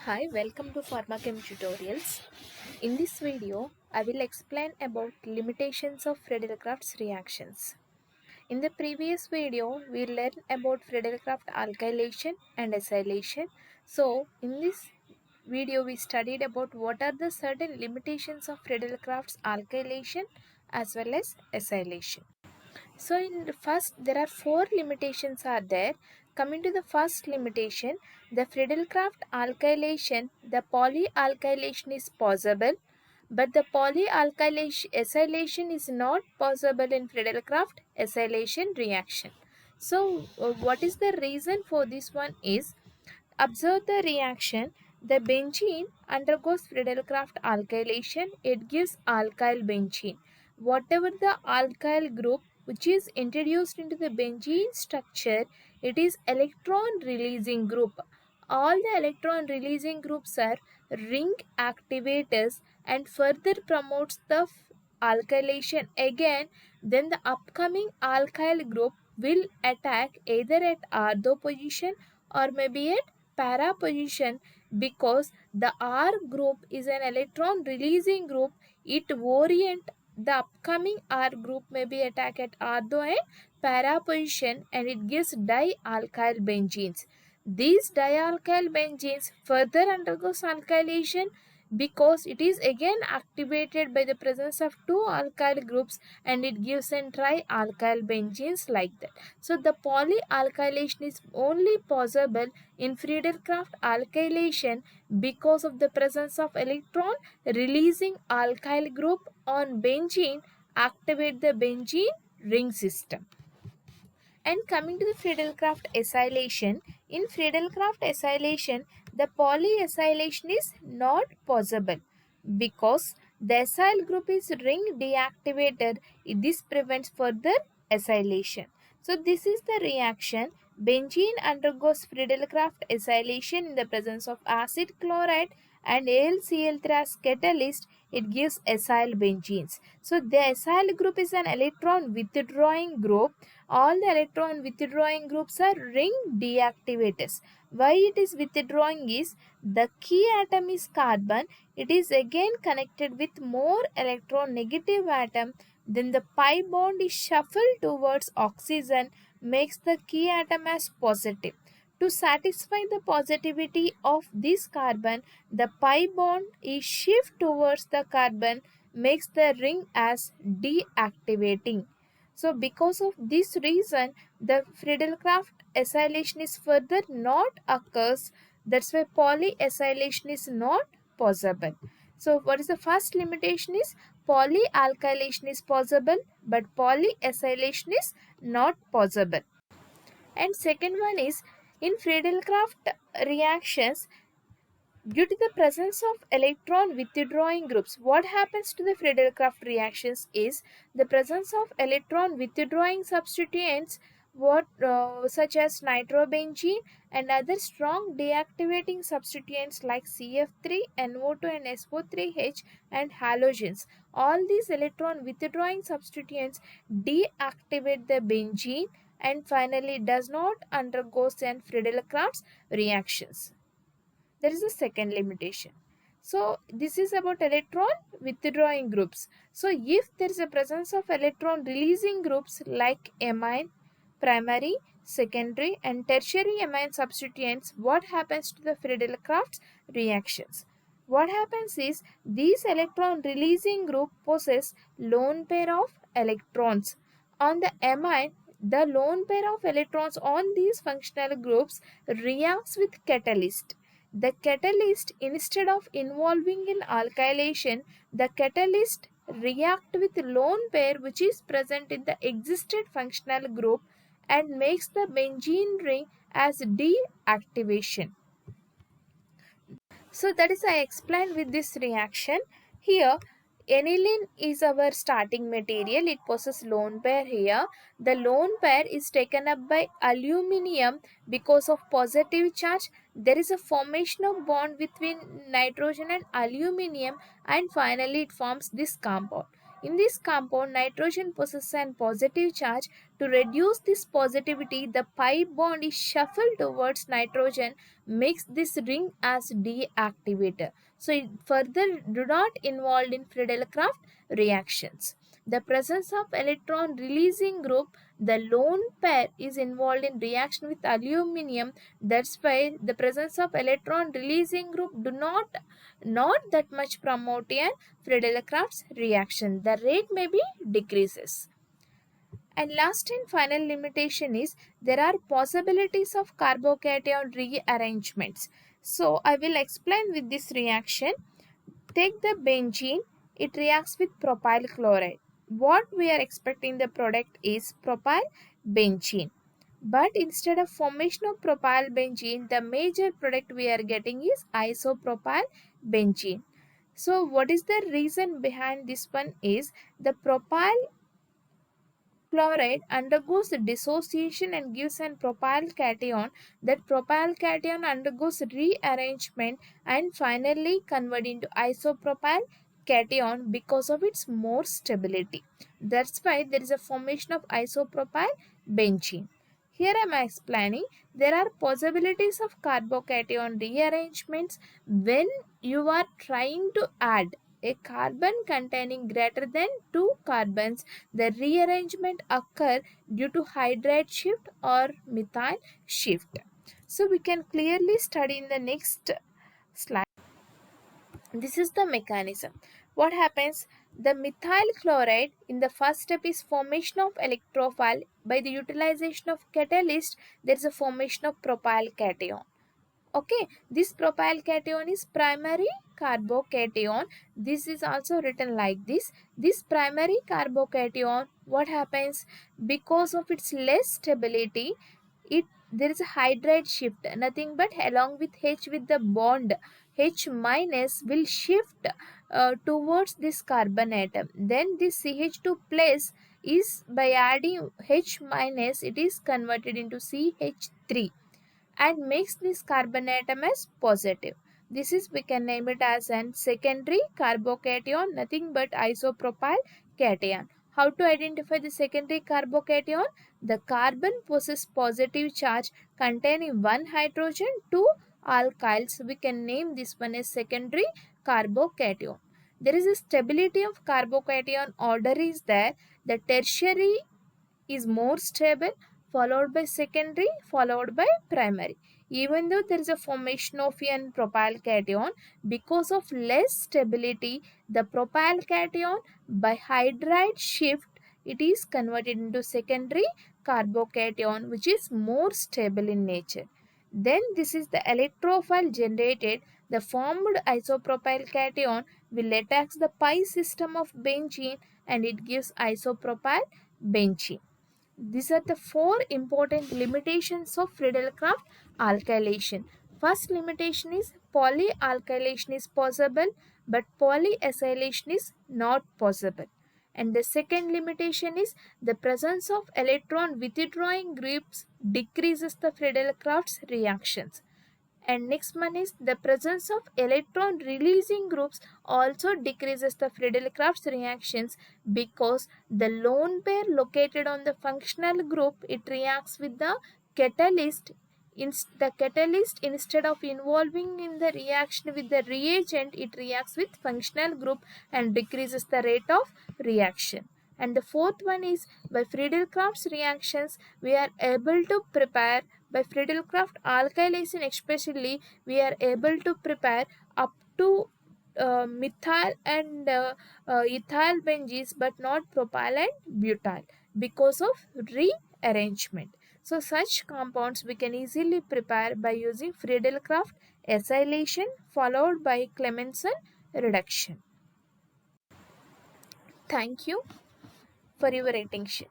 Hi, welcome to PharmaChem tutorials. In this video, I will explain about limitations of Friedel-Crafts reactions. In the previous video, we learned about Friedel-Crafts alkylation and acylation. So, in this video, we studied about what are the certain limitations of Friedel-Crafts alkylation as well as acylation. So in the first, there are four limitations are there. Coming to the first limitation, the Friedel-Crafts alkylation, the polyalkylation is possible, but the polyalkylation acylation is not possible in Friedel-Crafts acylation reaction. So what is the reason for this one is, observe the reaction. The benzene undergoes Friedel-Crafts alkylation. It gives alkyl benzene. Whatever the alkyl group which is introduced into the benzene structure, it is electron releasing group. All the electron releasing groups are ring activators and further promotes the alkylation again. Then the upcoming alkyl group will attack either at ortho position or maybe at para position, because the R group is an electron releasing group. It orient the upcoming R group may be attack at ortho and para position, and it gives dialkyl benzenes. These dialkyl benzenes further undergoes alkylation because it is again activated by the presence of two alkyl groups, and it gives an trialkyl benzenes like that. So the polyalkylation is only possible in Friedel-Crafts alkylation because of the presence of electron releasing alkyl group on benzene activate the benzene ring system. And coming to the Friedel-Crafts acylation, in Friedel-Crafts acylation, the polyacylation is not possible because the acyl group is ring deactivated. This prevents further acylation. So this is the reaction. Benzene undergoes Friedel-Crafts acylation in the presence of acid chloride and AlCl3 as catalyst. It gives acyl benzenes. So the acyl group is an electron withdrawing group. All the electron withdrawing groups are ring deactivators. Why it is withdrawing is, the key atom is carbon. It is again connected with more electronegative atom. Then the pi bond is shuffled towards oxygen, makes the key atom as positive. To satisfy the positivity of this carbon, the pi bond is shift towards the carbon, makes the ring as deactivating. So because of this reason, the Friedel-Crafts acylation is further not occurs. That's why polyacylation is not possible. So what is the first limitation is, polyalkylation is possible but polyacylation is not possible. And second one is, in Friedel-Crafts reactions, due to the presence of electron withdrawing groups, what happens to the Friedel-Crafts reactions is, the presence of electron withdrawing substituents such as nitrobenzene and other strong deactivating substituents like CF3, NO2 and SO3H and halogens. All these electron withdrawing substituents deactivate the benzene and finally does not undergo an Friedel-Crafts reactions. There is a second limitation. So this is about electron withdrawing groups. So if there is a presence of electron releasing groups like amine, primary, secondary and tertiary amine substituents, what happens to the Friedel-Crafts reactions? What happens is, these electron releasing group possess lone pair of electrons. On the amine, the lone pair of electrons on these functional groups reacts with catalyst. The catalyst, instead of involving in alkylation, the catalyst react with lone pair which is present in the existed functional group and makes the benzene ring as deactivation. So that is I explained with this reaction. Here aniline is our starting material. It possesses lone pair here. The lone pair is taken up by aluminium because of positive charge. There is a formation of bond between nitrogen and aluminium and finally it forms this compound. In this compound, nitrogen possesses a positive charge. To reduce this positivity, the pi bond is shuffled towards nitrogen, makes this ring as deactivator. So it further do not involved in Friedel-Crafts reactions. The presence of electron releasing group, the lone pair is involved in reaction with aluminum. That's why the presence of electron releasing group do not that much promote a Friedel-Crafts reaction. The rate may be decreases. And last and final limitation is there are possibilities of carbocation rearrangements. So I will explain with this reaction. Take the benzene, it reacts with propyl chloride. What we are expecting the product is propyl benzene. But instead of formation of propyl benzene, the major product we are getting is isopropyl benzene. So what is the reason behind this one is the propyl chloride undergoes dissociation and gives an propyl cation. That propyl cation undergoes rearrangement and finally converted into isopropyl cation because of its more stability. That's why there is a formation of isopropyl benzene. Here I am explaining there are possibilities of carbocation rearrangements when you are trying to add a carbon containing greater than 2 carbons. The rearrangement occur due to hydride shift or methyl shift. So we can clearly study in the next slide. This is the mechanism. What happens? The methyl chloride in the first step is formation of electrophile. By the utilization of catalyst, there is a formation of propyl cation. Okay, this propyl cation is primary carbocation. This is also written like this. This primary carbocation, what happens? Because of its less stability, there is a hydride shift, nothing but along with H with the bond, H minus will shift towards this carbon atom. Then this CH2 plus is by adding H minus, it is converted into CH3 and makes this carbon atom as positive. This is, we can name it as an secondary carbocation, nothing but isopropyl cation. How to identify the secondary carbocation? The carbon possesses positive charge containing one hydrogen, two alkyls. We can name this one as secondary carbocation. There is a stability of carbocation order is there. The tertiary is more stable, followed by secondary, followed by primary. Even though there is a formation of an propyl cation, because of less stability, the propyl cation by hydride shift, it is converted into secondary carbocation, which is more stable in nature. Then this is the electrophile generated. The formed isopropyl cation will attack the pi system of benzene and it gives isopropyl benzene. These are the four important limitations of Friedel-Crafts alkylation. First limitation is polyalkylation is possible, but polyacylation is not possible. And the second limitation is the presence of electron withdrawing groups decreases the Friedel-Crafts reactions. And next one is the presence of electron releasing groups also decreases the Friedel-Crafts reactions because the lone pair located on the functional group, it reacts with the catalyst. The catalyst, instead of involving in the reaction with the reagent, it reacts with functional group and decreases the rate of reaction. And the fourth one is by Friedel-Crafts reactions we are able to prepare, by Friedel-Crafts alkylation especially, we are able to prepare up to methyl and ethyl benzenes but not propyl and butyl because of rearrangement. So such compounds we can easily prepare by using Friedel-Crafts acylation followed by Clemmensen reduction. Thank you for your attention.